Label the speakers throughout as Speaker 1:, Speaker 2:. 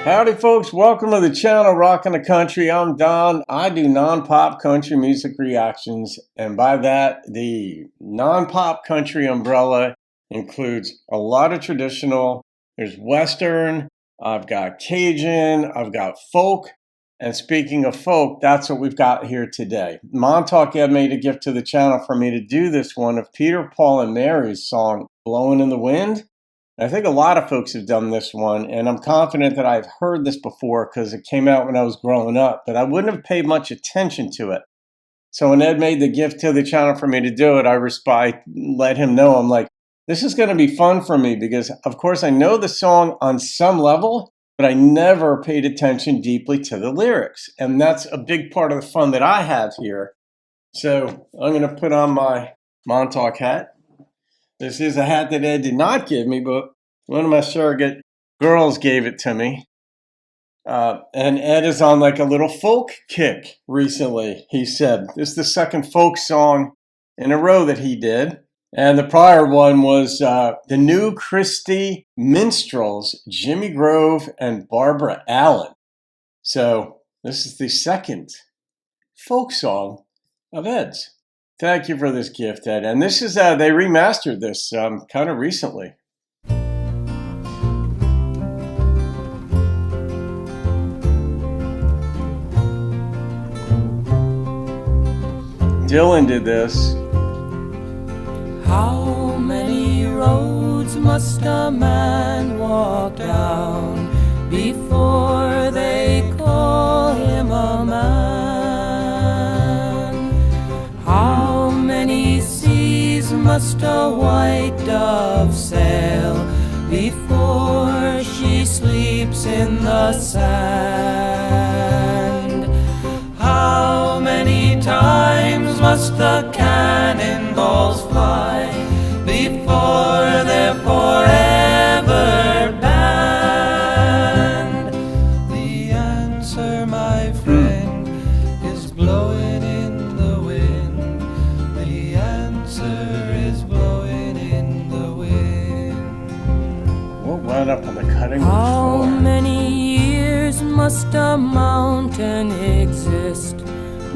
Speaker 1: Howdy folks, welcome to the channel Rockin' the Country. I'm Don. I do non-pop country music reactions, and by that, the non-pop country umbrella includes a lot of traditional. There's Western, I've got Cajun, I've got folk, and speaking of folk, that's what we've got here today. MontaukEd made a gift to the channel for me to do this one of Peter, Paul, and Mary's song, Blowin' in the Wind. I think a lot of folks have done this one, and I'm confident that I've heard this before because it came out when I was growing up, but I wouldn't have paid much attention to it. So when Ed made the gift to the channel for me to do it, I let him know, I'm like, this is going to be fun for me because, of course, I know the song on some level, but I never paid attention deeply to the lyrics. And that's a big part of the fun that I have here. So I'm going to put on my Montauk hat. This is a hat that Ed did not give me, but one of my surrogate girls gave it to me. And Ed is on like a little folk kick recently, he said. This is the second folk song in a row that he did. And the prior one was the New Christie Minstrels, Jimmy Grove and Barbara Allen. So this is the second folk song of Ed's. Thank you for this gift, Ed. And this is, they remastered this kind of recently. Dylan did this.
Speaker 2: How many roads must a man walk down before they call him a man? How many seas must a white dove sail before she sleeps in the sand? How many times must the cannonballs fly before they're forever banned? The answer, my friend, is blowing in the wind. The answer is blowing in the wind.
Speaker 1: What wound up on the cutting room
Speaker 2: How
Speaker 1: floor?
Speaker 2: many years must a mountain exist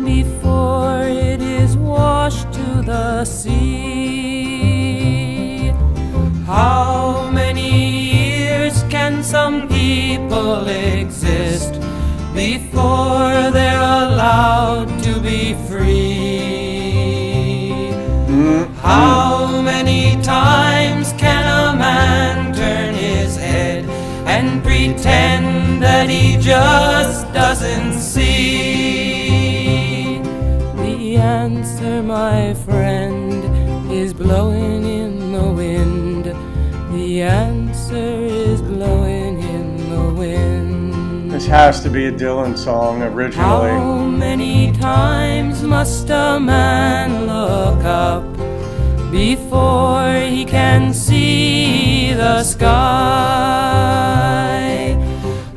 Speaker 2: before it is washed to the sea? How many years can some people exist before they're allowed to be free? How many times can a man turn his head and pretend that he just doesn't see? The answer, my friend, is blowing in the wind. The answer is blowing in the wind.
Speaker 1: This has to be a Dylan song originally.
Speaker 2: How many times must a man look up before he can see the sky?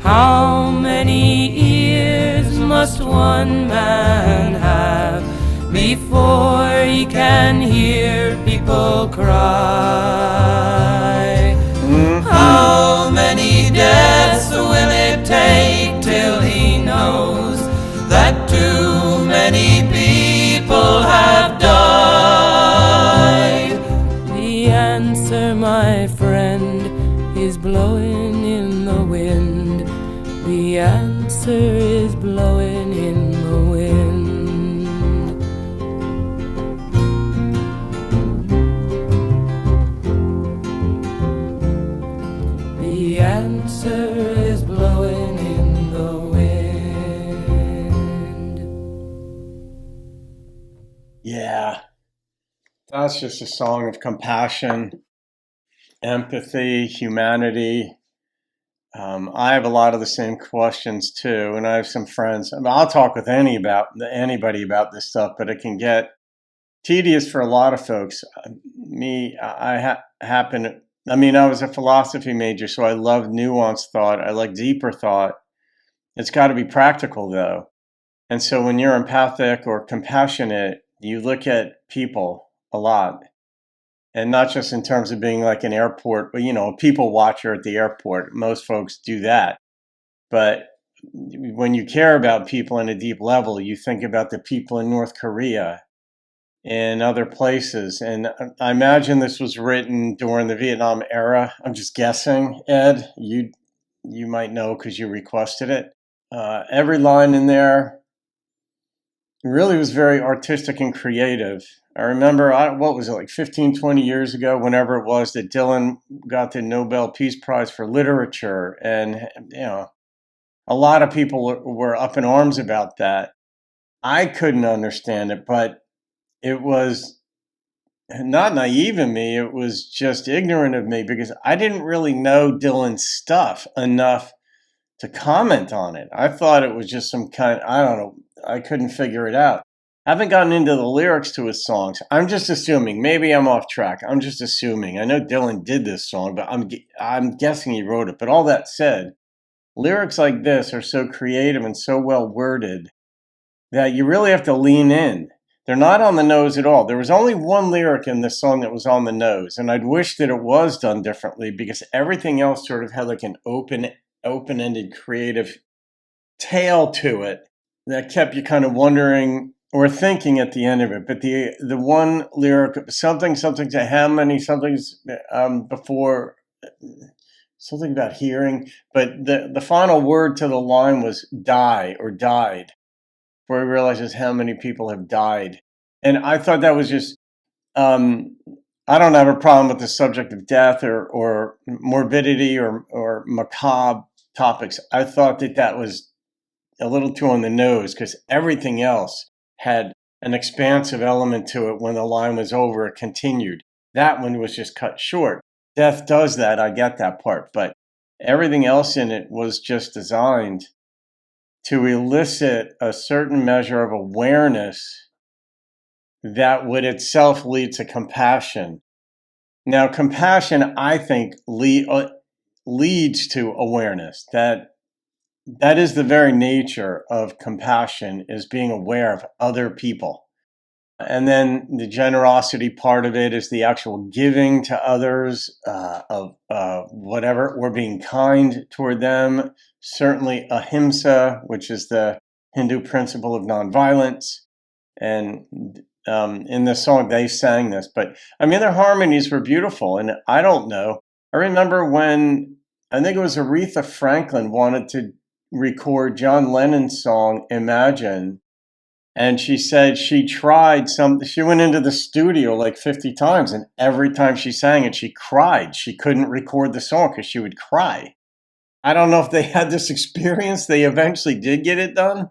Speaker 2: How many ears must one man have before he can hear people cry? How many deaths will it take till he knows that too many people have died? The answer, my friend, is blowing in the wind. The answer is blowing in the wind. The answer is blowing in the wind.
Speaker 1: Yeah, that's just a song of compassion, empathy, humanity. I have a lot of the same questions too, and I have some friends. I'll talk with anybody about this stuff, but it can get tedious for a lot of folks. I was a philosophy major, so I love nuanced thought. I like deeper thought. It's got to be practical though. And so when you're empathic or compassionate, you look at people a lot. And not just in terms of being like an airport, but, you know, a people watcher at the airport. Most folks do that. But when you care about people on a deep level, you think about the people in North Korea and other places. And I imagine this was written during the Vietnam era. I'm just guessing, Ed. You might know because you requested it. Every line in there really was very artistic and creative. I remember, what was it, like 15, 20 years ago, whenever it was, that Dylan got the Nobel Peace Prize for Literature. And, a lot of people were up in arms about that. I couldn't understand it, but it was not naive in me. It was just ignorant of me because I didn't really know Dylan's stuff enough to comment on it. I thought it was just some kind, I don't know, I couldn't figure it out. I haven't gotten into the lyrics to his songs. I'm just assuming. Maybe I'm off track. I'm just assuming. I know Dylan did this song, but I'm guessing he wrote it. But all that said, lyrics like this are so creative and so well worded that you really have to lean in. They're not on the nose at all. There was only one lyric in this song that was on the nose, and I'd wish that it was done differently because everything else sort of had like an open-ended creative tail to it that kept you kind of wondering or thinking at the end of it. But the one lyric, something to how many somethings before, something about hearing, but the final word to the line was die or died, where he realizes how many people have died. And I thought that was just, I don't have a problem with the subject of death or morbidity or macabre topics. I thought that was a little too on the nose because everything else had an expansive element to it. When the line was over, it continued. That one was just cut short. Death does that, I get that part, but everything else in it was just designed to elicit a certain measure of awareness that would itself lead to compassion. Now, compassion, I think, leads to awareness. That is the very nature of compassion, is being aware of other people. And then the generosity part of it is the actual giving to others of whatever, or being kind toward them. Certainly ahimsa, which is the Hindu principle of nonviolence. And in the song, they sang this. But, I mean, their harmonies were beautiful. And I don't know. I remember when, I think it was Aretha Franklin wanted to record John Lennon's song, Imagine. And she said she went into the studio like 50 times, and every time she sang it, she cried. She couldn't record the song because she would cry. I don't know if they had this experience. They eventually did get it done.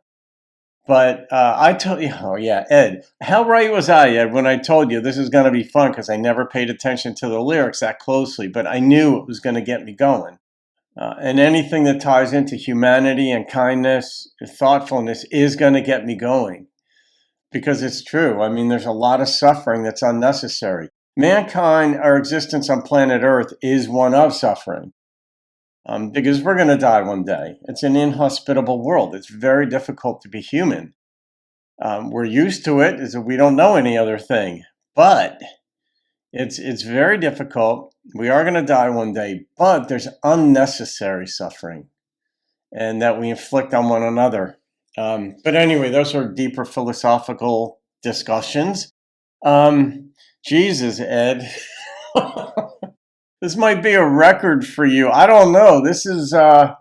Speaker 1: But I told you, oh yeah, Ed, how right was I, Ed, when I told you this is going to be fun, because I never paid attention to the lyrics that closely, but I knew it was going to get me going. And anything that ties into humanity and kindness, thoughtfulness is going to get me going. Because it's true. I mean, there's a lot of suffering that's unnecessary. Mankind, our existence on planet Earth, is one of suffering. Because we're going to die one day. It's an inhospitable world. It's very difficult to be human. We're used to it, is that we don't know any other thing. But it's very difficult. We are going to die one day, but there's unnecessary suffering, and that we inflict on one another. But anyway, those are deeper philosophical discussions. Jesus, Ed. This might be a record for you. I don't know. This is, I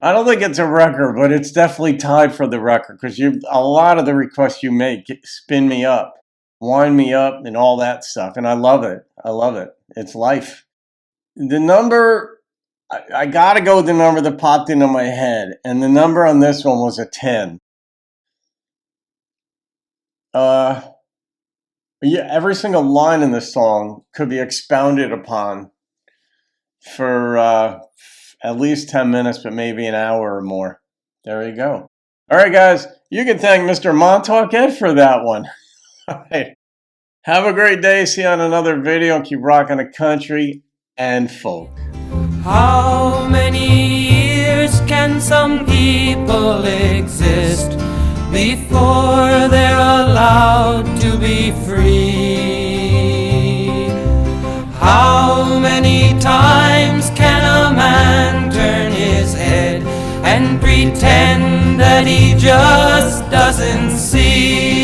Speaker 1: don't think it's a record, but it's definitely tied for the record, because a lot of the requests you make spin me up, wind me up, and all that stuff. And I love it. I love it. It's life. The number, I got to go with the number that popped into my head. And the number on this one was a 10. Yeah, every single line in this song could be expounded upon for at least 10 minutes, but maybe an hour or more. There you go. All right, guys, you can thank Mr. MontaukEd for that one. All right. Have a great day. See you on another video, and keep rocking the country and folk.
Speaker 2: How many years can some people exist before they're allowed to be free? How many times can a man turn his head and pretend that he just doesn't see.